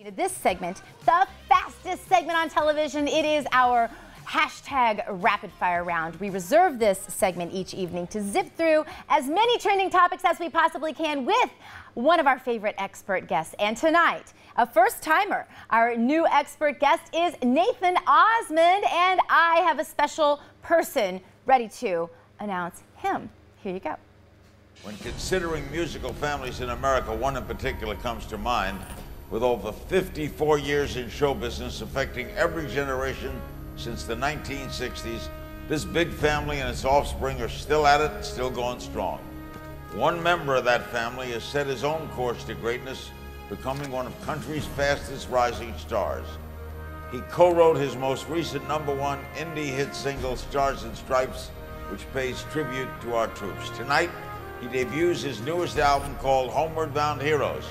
This segment, the fastest segment on television, it is our hashtag rapid fire round. We reserve this segment each evening to zip through as many trending topics as we possibly can with one of our favorite expert guests. And tonight, a first timer, our new expert guest is Nathan Osmond, and I have a special person ready to announce him. Here you go. When considering musical families in America, one in particular comes to mind. With over 54 years in show business affecting every generation since the 1960s, this big family and its offspring are still at it, still going strong. One member of that family has set his own course to greatness, becoming one of country's fastest rising stars. He co-wrote his most recent #1 indie hit single, Stars and Stripes, which pays tribute to our troops. Tonight, he debuts his newest album called Homeward Bound Heroes,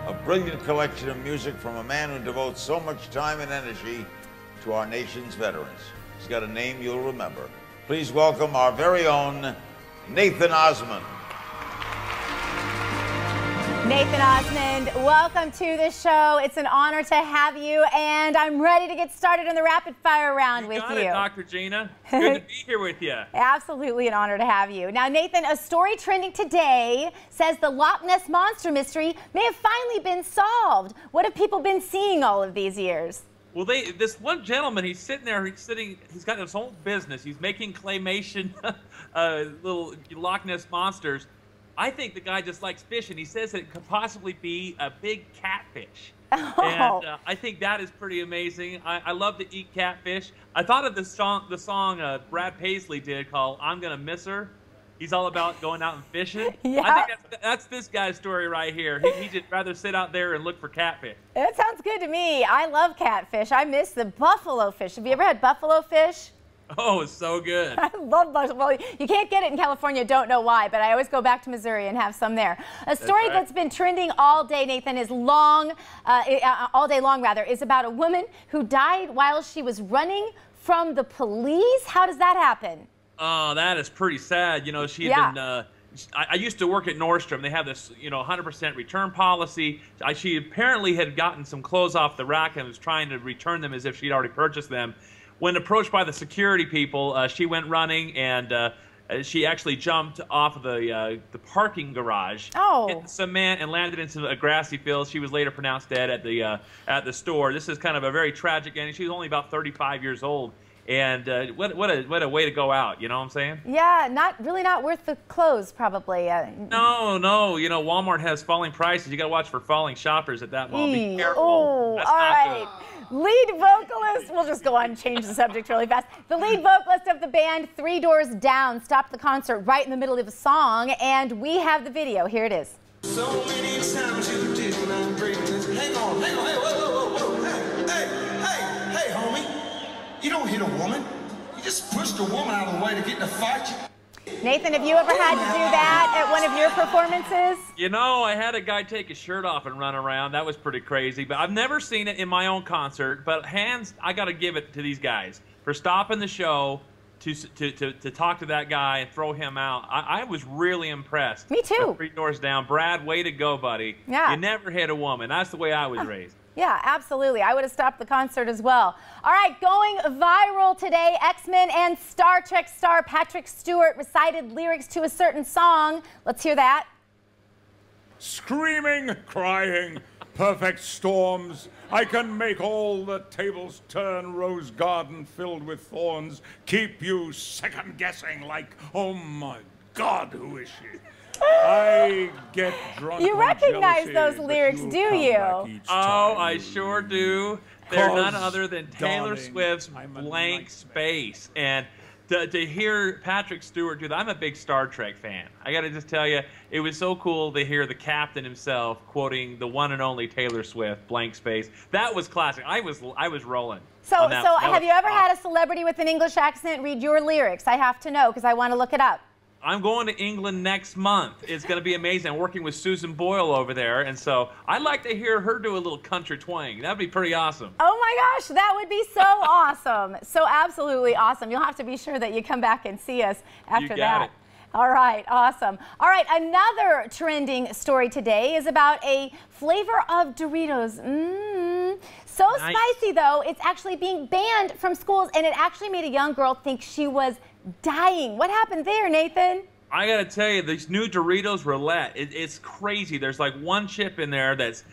a brilliant collection of music from a man who devotes so much time and energy to our nation's veterans. He's got a name you'll remember. Please welcome our very own Nathan Osmond. Nathan Osmond, welcome to the show. It's an honor to have you, and I'm ready to get started in the rapid fire round with you. You got it, Dr. Gina. Good to be here with you. Absolutely an honor to have you. Now, Nathan, a story trending today says the Loch Ness Monster mystery may have finally been solved. What have people been seeing all of these years? Well, this one gentleman, he's sitting there, he's got his own business. He's making claymation little Loch Ness monsters. I think the guy just likes fishing. He says it could possibly be a big catfish. Oh. And I think that is pretty amazing. I love to eat catfish. I thought of the song Brad Paisley did called I'm Gonna Miss Her. He's all about going out and fishing. Yeah. I think that's this guy's story right here. He'd just rather sit out there and look for catfish. That sounds good to me. I love catfish. I miss the buffalo fish. Have you ever had buffalo fish? Oh, it's so good. I love buffalo. Well, you can't get it in California, don't know why, but I always go back to Missouri and have some there. A story that's been trending all day, Nathan, is all day long, is about a woman who died while she was running from the police. How does that happen? Oh, that is pretty sad. You know, she had been, I used to work at Nordstrom. They have this, 100% return policy. She apparently had gotten some clothes off the rack and was trying to return them as if she'd already purchased them. When approached by the security people, she went running and she actually jumped off of the parking garage, hit the cement, and landed into a grassy field. She was later pronounced dead at the store. This is kind of a very tragic ending. She was only about 35 years old. And what a way to go out, you know what I'm saying? Yeah, really not worth the clothes, probably. No, Walmart has falling prices. You got to watch for falling shoppers at that mall. Be careful. Oh, all right. Lead vocalist, we'll just go on and change the subject really fast. The lead vocalist of the band Three Doors Down stopped the concert right in the middle of a song, and we have the video. Here it is. So many times you did not bring this. Hang on, hey, whoa. Hey, homie. You don't hit a woman. You just pushed a woman out of the way to get in a fight. Nathan, have you ever had to do that at one of your performances? You know, I had a guy take his shirt off and run around. That was pretty crazy. But I've never seen it in my own concert. But I got to give it to these guys for stopping the show to talk to that guy and throw him out. I was really impressed. Me too. Three Doors Down. Brad, way to go, buddy. Yeah. You never hit a woman. That's the way I was raised. Yeah, absolutely. I would have stopped the concert as well. All right, going viral today, X-Men and Star Trek star Patrick Stewart recited lyrics to a certain song. Let's hear that. Screaming, crying, perfect storms. I can make all the tables turn, rose garden filled with thorns. Keep you second guessing like, oh my God, who is she? I get drunk. You recognize those lyrics, do you? Oh, I sure do. They're none other than Taylor Swift's Blank Space. And to hear Patrick Stewart do that, I'm a big Star Trek fan. I got to just tell you, it was so cool to hear the captain himself quoting the one and only Taylor Swift, Blank Space. That was classic. I was rolling. So have you ever had a celebrity with an English accent read your lyrics? I have to know because I want to look it up. I'm going to England next month. It's going to be amazing. I'm working with Susan Boyle over there, and so I'd like to hear her do a little country twang. That'd be pretty awesome. Oh my gosh, that would be so awesome. So absolutely awesome. You'll have to be sure that you come back and see us after that. All right, awesome. All right, another trending story today is about a flavor of Doritos. So spicy, though, it's actually being banned from schools, and it actually made a young girl think she was dying. What happened there, Nathan? I gotta tell you, these new Doritos Roulette, it's crazy. There's like one chip in there that's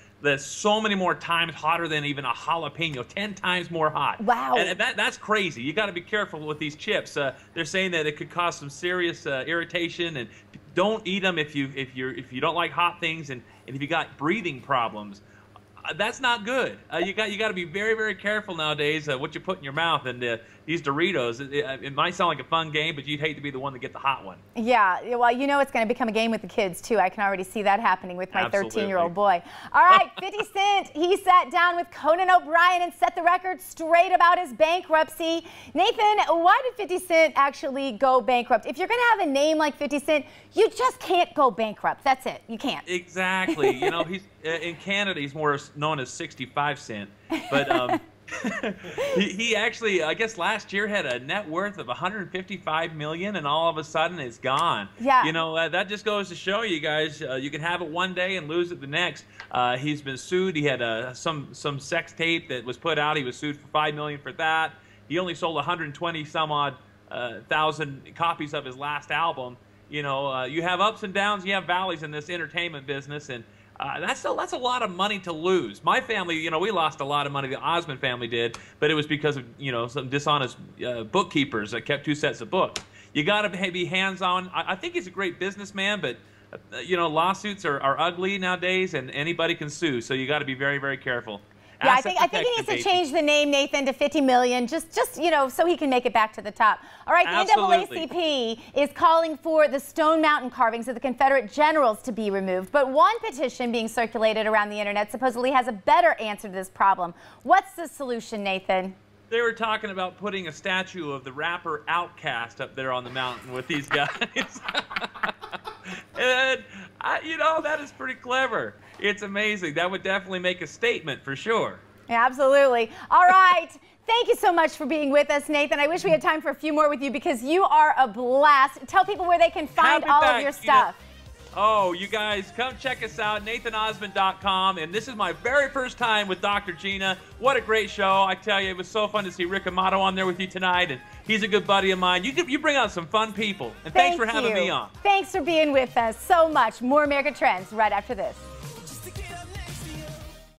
so many more times hotter than even a jalapeno, 10 times more hot. Wow. And that's crazy. You got to be careful with these chips. They're saying that it could cause some serious irritation, and don't eat them if you don't like hot things, and if you got breathing problems. That's not good. You got to be very, very careful nowadays what you put in your mouth. And these Doritos, it might sound like a fun game, but you'd hate to be the one to get the hot one. Yeah, well, you know it's going to become a game with the kids, too. I can already see that happening with my Absolutely. 13-year-old boy. All right, 50 Cent, he sat down with Conan O'Brien and set the record straight about his bankruptcy. Nathan, why did 50 Cent actually go bankrupt? If you're going to have a name like 50 Cent, you just can't go bankrupt. That's it. You can't. Exactly. You know, he's in Canada, he's more known as 65 Cent. But he actually, I guess last year had a net worth of $155 million, and all of a sudden it's gone. Yeah. You know, that just goes to show you guys, you can have it one day and lose it the next. He's been sued. He had some sex tape that was put out. He was sued for $5 million for that. He only sold 120 some odd thousand copies of his last album. You know, you have ups and downs, you have valleys in this entertainment business, and that's a lot of money to lose. My family, you know, we lost a lot of money. The Osmond family did, but it was because of, you know, some dishonest bookkeepers that kept 2 sets of books. You got to be hands-on. I think he's a great businessman, but you know, lawsuits are ugly nowadays, and anybody can sue. So you got to be very, very careful. Yeah, I think he needs to change the name, Nathan, to 50 million, just you know, so he can make it back to the top. All right, the NAACP is calling for the Stone Mountain carvings of the Confederate generals to be removed, but one petition being circulated around the internet supposedly has a better answer to this problem. What's the solution, Nathan? They were talking about putting a statue of the rapper Outkast up there on the mountain with these guys. And, you know, that is pretty clever. It's amazing. That would definitely make a statement for sure. Yeah, absolutely. All right. Thank you so much for being with us, Nathan. I wish we had time for a few more with you because you are a blast. Tell people where they can find all of your stuff. Oh, you guys, come check us out, NathanOsmond.com. And this is my very first time with Dr. Gina. What a great show. I tell you, it was so fun to see Rick Amato on there with you tonight. And he's a good buddy of mine. You bring out some fun people. And thanks for having me on. Thanks for being with us so much. More America Trends right after this.